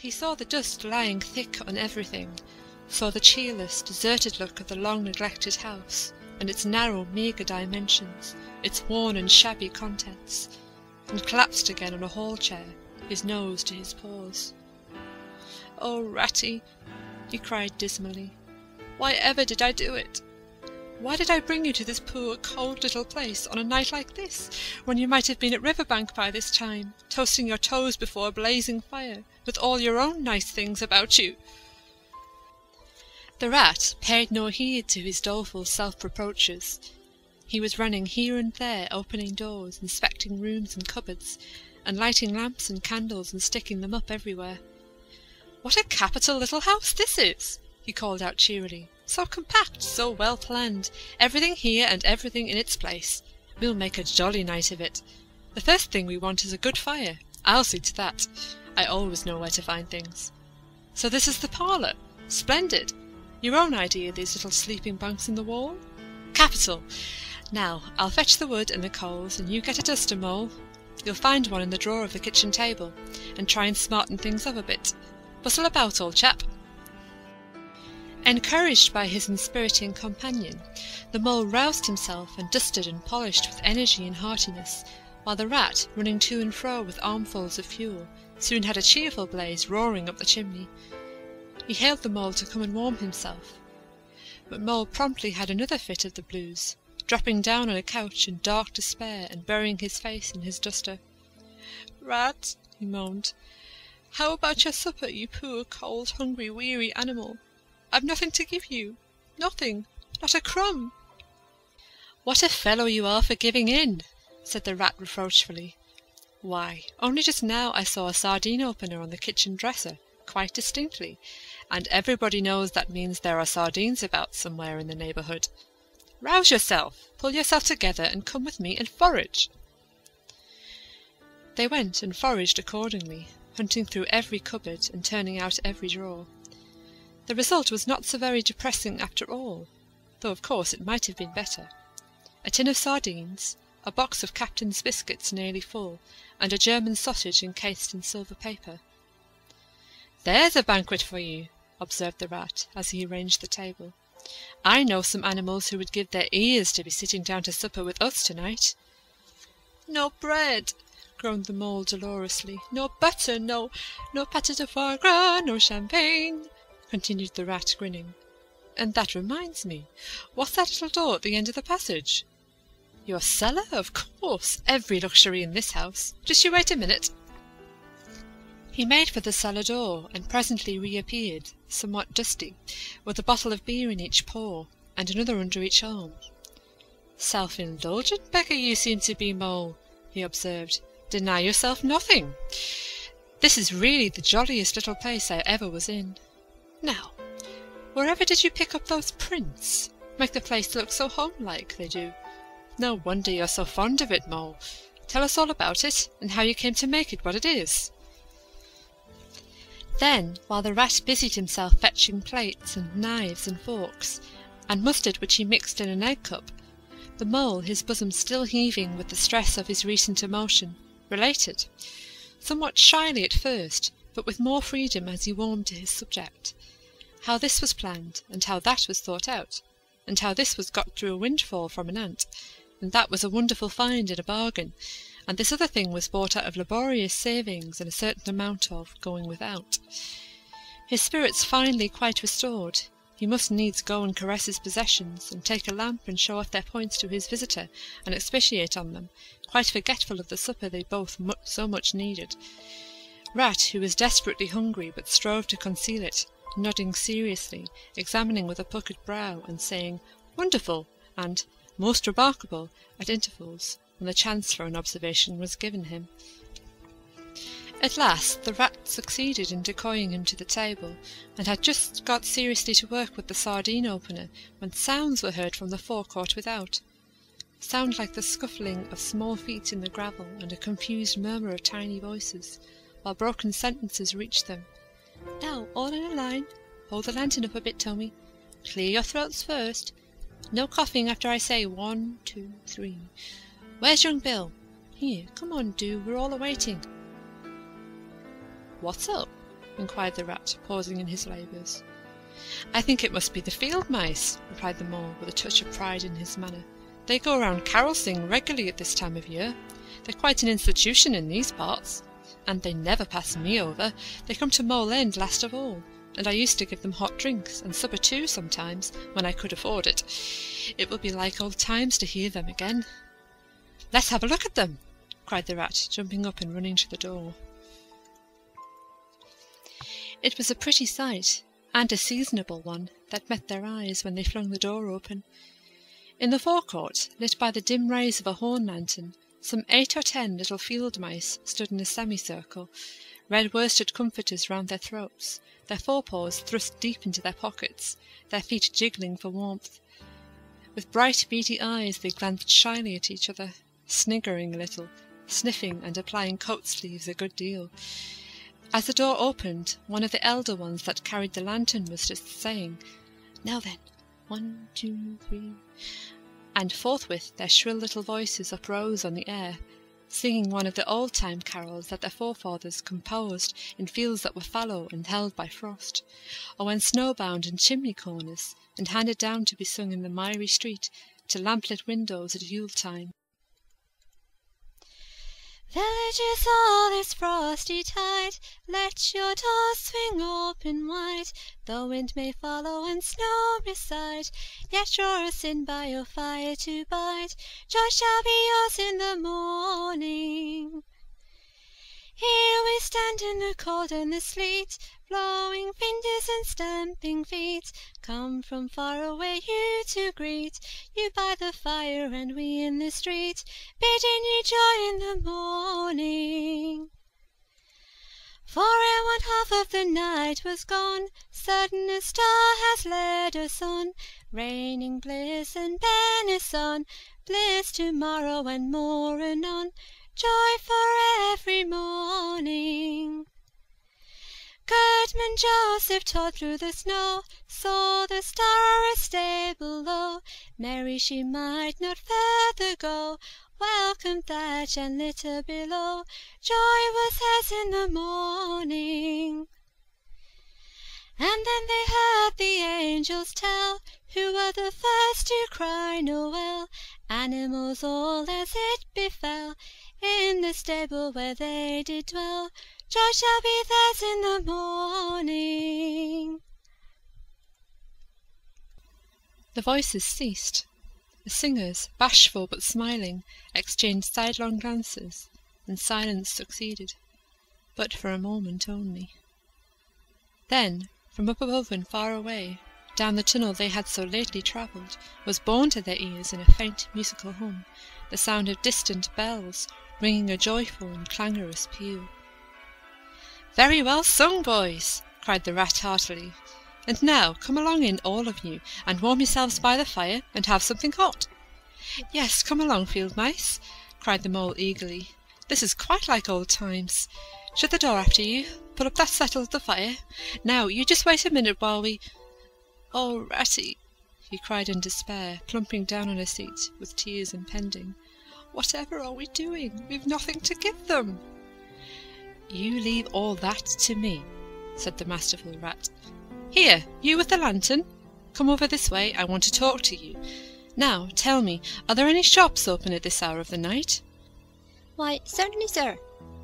He saw the dust lying thick on everything, saw the cheerless, deserted look of the long-neglected house, and its narrow, meagre dimensions, its worn and shabby contents, and collapsed again on a hall chair, his nose to his paws. "Oh, Ratty," he cried dismally, "why ever did I do it? Why did I bring you to this poor, cold little place on a night like this, when you might have been at Riverbank by this time, toasting your toes before a blazing fire, with all your own nice things about you?" The Rat paid no heed to his doleful self-reproaches. He was running here and there, opening doors, inspecting rooms and cupboards, and lighting lamps and candles and sticking them up everywhere. "What a capital little house this is!" he called out cheerily. "So compact, so well planned, everything here and everything in its place. We'll make a jolly night of it. The first thing we want is a good fire. I'll see to that. I always know where to find things. So this is the parlour. Splendid. Your own idea, these little sleeping bunks in the wall? Capital. Now, I'll fetch the wood and the coals, and you get a duster, Mole. You'll find one in the drawer of the kitchen table, and try and smarten things up a bit. Bustle about, old chap." Encouraged by his inspiriting companion, the Mole roused himself and dusted and polished with energy and heartiness, while the Rat, running to and fro with armfuls of fuel, soon had a cheerful blaze roaring up the chimney. He hailed the Mole to come and warm himself, but Mole promptly had another fit of the blues, dropping down on a couch in dark despair and burying his face in his duster. "Rat," he moaned, "how about your supper, you poor, cold, hungry, weary animal? I've nothing to give you. Nothing. Not a crumb." "What a fellow you are for giving in," said the Rat reproachfully. "Why, only just now I saw a sardine opener on the kitchen dresser, quite distinctly, and everybody knows that means there are sardines about somewhere in the neighbourhood. Rouse yourself, pull yourself together, and come with me and forage." They went and foraged accordingly, hunting through every cupboard and turning out every drawer. The result was not so very depressing after all, though of course it might have been better. A tin of sardines, a box of Captain's biscuits nearly full, and a German sausage encased in silver paper. "There's a banquet for you," observed the Rat, as he arranged the table. "I know some animals who would give their ears to be sitting down to supper with us tonight." "No bread," groaned the Mole dolorously. "No butter, no pâté de foie gras, no champagne," continued the Rat, grinning. "And that reminds me, what's that little door at the end of the passage?" "Your cellar, of course. Every luxury in this house. Just you wait a minute." He made for the cellar door, and presently reappeared, somewhat dusty, with a bottle of beer in each paw, and another under each arm. "Self-indulgent beggar you seem to be, Mole," he observed. "Deny yourself nothing. This is really the jolliest little place I ever was in. Now, wherever did you pick up those prints? Make the place look so home-like, they do. No wonder you're so fond of it, Mole. Tell us all about it, and how you came to make it what it is." Then, while the Rat busied himself fetching plates and knives and forks, and mustard which he mixed in an egg-cup, the Mole, his bosom still heaving with the stress of his recent emotion, related, somewhat shyly at first, but with more freedom as he warmed to his subject, how this was planned, and how that was thought out, and how this was got through a windfall from an ant, and that was a wonderful find in a bargain, and this other thing was bought out of laborious savings and a certain amount of going without. His spirits finally quite restored, he must needs go and caress his possessions, and take a lamp and show off their points to his visitor, and expatiate on them, quite forgetful of the supper they both so much needed. Rat, who was desperately hungry but strove to conceal it, nodding seriously, examining with a puckered brow, and saying "Wonderful" and "Most remarkable" at intervals, when the chance for an observation was given him. At last the Rat succeeded in decoying him to the table, and had just got seriously to work with the sardine opener, when sounds were heard from the forecourt without. Sound like the scuffling of small feet in the gravel, and a confused murmur of tiny voices, while broken sentences reached them. "Now, all in a line. Hold the lantern up a bit, Tommy. Clear your throats first. No coughing after I say 1, 2, 3. Where's young Bill? Here, come on, do. We're all awaiting." "What's up? inquired the rat, pausing in his labours. "I think it must be the field mice," replied the mole, with a touch of pride in his manner. "They go round carol singing regularly at this time of year. They're quite an institution in these parts. And they never pass me over. They come to Mole End last of all, and I used to give them hot drinks, and supper too sometimes, when I could afford it. It will be like old times to hear them again." "Let's have a look at them," cried the rat, jumping up and running to the door. It was a pretty sight, and a seasonable one, that met their eyes when they flung the door open. In the forecourt, lit by the dim rays of a horn lantern, some 8 or 10 little field mice stood in a semicircle, red worsted comforters round their throats, their forepaws thrust deep into their pockets, their feet jiggling for warmth. With bright beady eyes they glanced shyly at each other, sniggering a little, sniffing and applying coat sleeves a good deal. As the door opened, one of the elder ones that carried the lantern was just saying, "Now then, 1, 2, 3... and forthwith their shrill little voices uprose on the air, singing one of the old-time carols that their forefathers composed in fields that were fallow and held by frost, or when snowbound in chimney corners, and handed down to be sung in the miry street to lamplit windows at Yule-time. Villagers all this frosty tide, let your doors swing open wide. The wind may follow and snow beside, yet draw us in by your fire to bide. Joy shall be yours in the morning. Here we stand in the cold and the sleet, blowing fingers and stamping feet, come from far away you to greet, you by the fire and we in the street, bidding you joy in the morning. For ere 1/2 of the night was gone, sudden a star has led us on, raining bliss and benison, bliss tomorrow and more anon, joy for every morning. Goodman Joseph trod through the snow, saw the star a stay below, Mary she might not further go, welcomed thatch and litter below, joy was hers in the morning. And then they heard the angels tell, who were the first to cry Noel, animals all as it befell, in the stable where they did dwell, joy shall be theirs in the morning. The voices ceased. The singers, bashful but smiling, exchanged sidelong glances, and silence succeeded, but for a moment only. Then, from up above and far away, down the tunnel they had so lately travelled, was borne to their ears in a faint musical hum, the sound of distant bells, ringing a joyful and clangorous peal. "Very well sung, boys!" cried the rat heartily. "And now come along in, all of you, and warm yourselves by the fire, and have something hot." "Yes, come along, field mice," cried the mole eagerly. "This is quite like old times. Shut the door after you, put up that settle at the fire. Now, you just wait a minute while we—" "Oh, Ratty," he cried in despair, plumping down on a seat, with tears impending. "Whatever are we doing? We've nothing to give them." "You leave all that to me," said the masterful rat. "Here, you with the lantern, come over this way, I want to talk to you. Now, tell me, are there any shops open at this hour of the night?" "Why, certainly, sir,"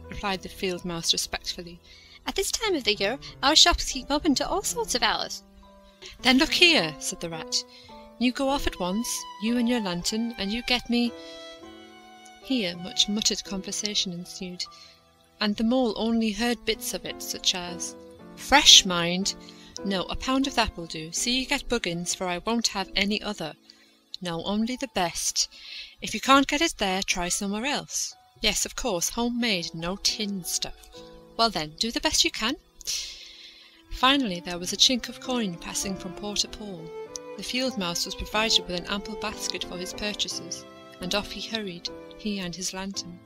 replied the field mouse respectfully. "at this time of the year our shops keep open to all sorts of hours." "Then look here," said the rat. "You go off at once, you and your lantern, and you get me—" Here much muttered conversation ensued, and the mole only heard bits of it, such as, "Fresh, mind! No, a pound of that will do. See you get Buggins, for I won't have any other. No, only the best. If you can't get it there, try somewhere else. Yes, of course, homemade, no tinned stuff. Well then, do the best you can." Finally there was a chink of coin passing from paw to paw. The field mouse was provided with an ample basket for his purchases, and off he hurried, he and his lantern.